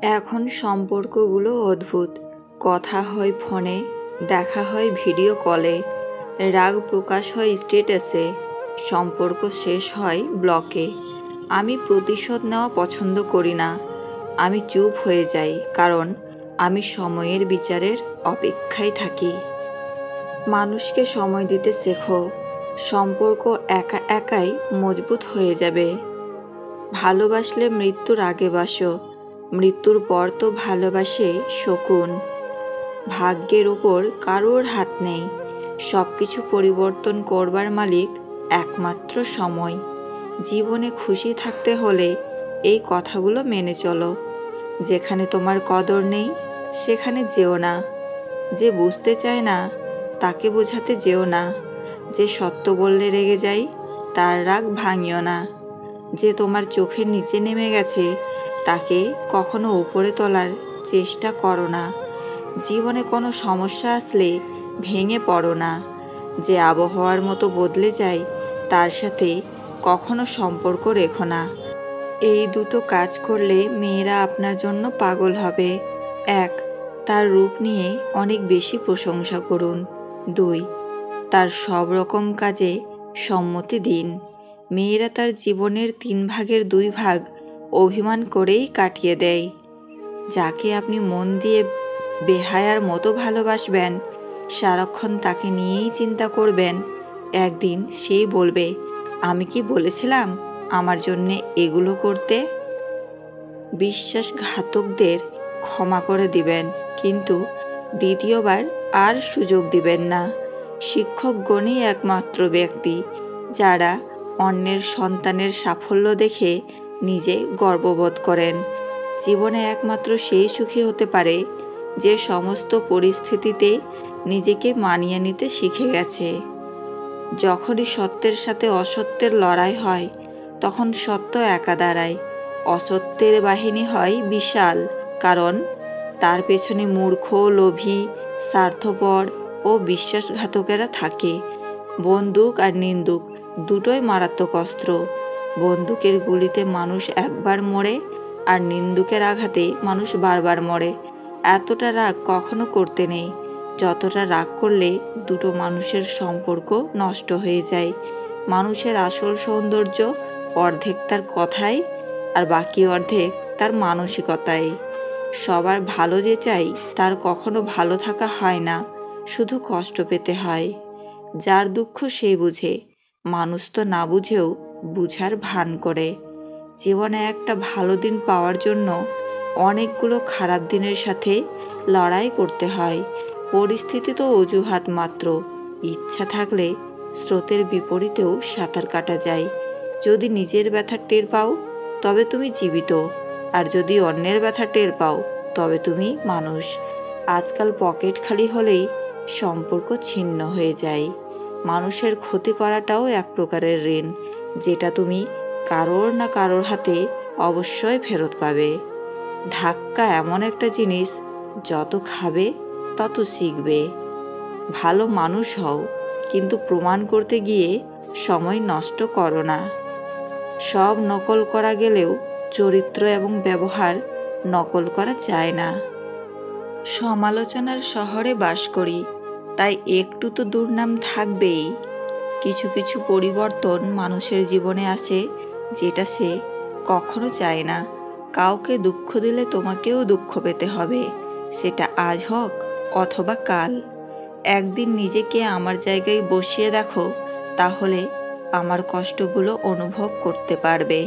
এখন সম্পর্কগুলো অদ্ভুত। কথা হয় ফোনে, দেখা হয় ভিডিও কলে, রাগ প্রকাশ হয় স্ট্যাটাসে, সম্পর্ক শেষ হয় ব্লকে। আমি প্রতিশোধ নেওয়া পছন্দ করি না। আমি চুপ হয়ে যাই, কারণ আমি সময়ের বিচারের অপেক্ষায় থাকি। মানুষকে সময় দিতে শেখো, সম্পর্ক একা একাই মজবুত হয়ে যাবে। ভালোবাসলে মৃত্যুর আগে বাসো, মৃত্যুর পর তো ভালোবাসে শকুন। ভাগ্যের ওপর কারোর হাত নেই, সব কিছু পরিবর্তন করবার মালিক একমাত্র সময়। জীবনে খুশি থাকতে হলে এই কথাগুলো মেনে চলো। যেখানে তোমার কদর নেই সেখানে যেও না। যে বুঝতে চায় না তাকে বোঝাতে যেও না। যে সত্য বললে রেগে যায় তার রাগ ভাঙিও না। যে তোমার চোখের নিচে নেমে গেছে তাকে কখনো উপরে তোলার চেষ্টা করো না। জীবনে কোনো সমস্যা আসলে ভেঙে পড়ো না। যে আবহাওয়ার মতো বদলে যায় তার সাথে কখনো সম্পর্ক রেখো না। এই দুটো কাজ করলে মেয়েরা আপনার জন্য পাগল হবে। 1. তার রূপ নিয়ে অনেক বেশি প্রশংসা করুন। 2. তার সব রকম কাজে সম্মতি দিন। মেয়েরা তার জীবনের 3 ভাগের 2 ভাগ অভিমান করেই কাটিয়ে দেয়। যাকে আপনি মন দিয়ে বেহায়ার মতো ভালোবাসবেন, সারাক্ষণ তাকে নিয়েই চিন্তা করবেন, একদিন সেই বলবে, আমি কি বলেছিলাম আমার জন্যে এগুলো করতে? বিশ্বাসঘাতকদের ক্ষমা করে দিবেন, কিন্তু দ্বিতীয়বার আর সুযোগ দিবেন না। শিক্ষকগণই একমাত্র ব্যক্তি যারা অন্যের সন্তানের সাফল্য দেখে নিজে গর্ববোধ করেন। জীবনে একমাত্র সেই সুখী হতে পারে যে সমস্ত পরিস্থিতিতে নিজেকে মানিয়ে নিতে শিখে গেছে। যখনই সত্যের সাথে অসত্যের লড়াই হয় তখন সত্য একা দাঁড়ায়। অসত্যের বাহিনী হয় বিশাল, কারণ তার পেছনে মূর্খ, লোভী, স্বার্থপর ও বিশ্বাসঘাতকেরা থাকে। বন্দুক আর নিন্দুক দুটোই মারাত্মক অস্ত্র। বন্দুকের গুলিতে মানুষ একবার মরে, আর নিন্দুকের আঘাতে মানুষ বারবার মরে। এতটা রাগ কখনো করতে নেই যতটা রাগ করলে দুটো মানুষের সম্পর্ক নষ্ট হয়ে যায়। মানুষের আসল সৌন্দর্য অর্ধেক তার কথায় আর বাকি অর্ধেক তার মানসিকতায়। সবার ভালো যে চাই তার কখনো ভালো থাকা হয় না, শুধু কষ্ট পেতে হয়। যার দুঃখ সেই বুঝে, মানুষ তো না বুঝেও বুঝার ভান করে। জীবনে একটা ভালো দিন পাওয়ার জন্য অনেকগুলো খারাপ দিনের সাথে লড়াই করতে হয়। পরিস্থিতি তো অজুহাত মাত্র। ইচ্ছা থাকলে স্রোতের বিপরীতেও সাঁতার কাটা যায়। যদি নিজের ব্যথা টের পাও তবে তুমি জীবিত, আর যদি অন্যের ব্যথা টের পাও তবে তুমি মানুষ। আজকাল পকেট খালি হলেই সম্পর্ক ছিন্ন হয়ে যায়। মানুষের ক্ষতি করাটাও এক প্রকারের ঋণ, যেটা তুমি কারোর না কারোর হাতে অবশ্যই ফেরত পাবে। ধাক্কা এমন একটা জিনিস, যত খাবে তত শিখবে। ভালো মানুষ হও, কিন্তু প্রমাণ করতে গিয়ে সময় নষ্ট করো না। সব নকল করা গেলেও চরিত্র এবং ব্যবহার নকল করা যায় না। সমালোচনার শহরে বাস করি, তাই একটু তো দুর্নাম থাকবেই। কিছু কিছু পরিবর্তন মানুষের জীবনে আসে যেটা সে কখনো চায় না। কাউকে দুঃখ দিলে তোমাকেও দুঃখ পেতে হবে, সেটা আজ হোক অথবা কাল। একদিন নিজেকে আমার জায়গায় বসিয়ে দেখো, তাহলে আমার কষ্টগুলো অনুভব করতে পারবে।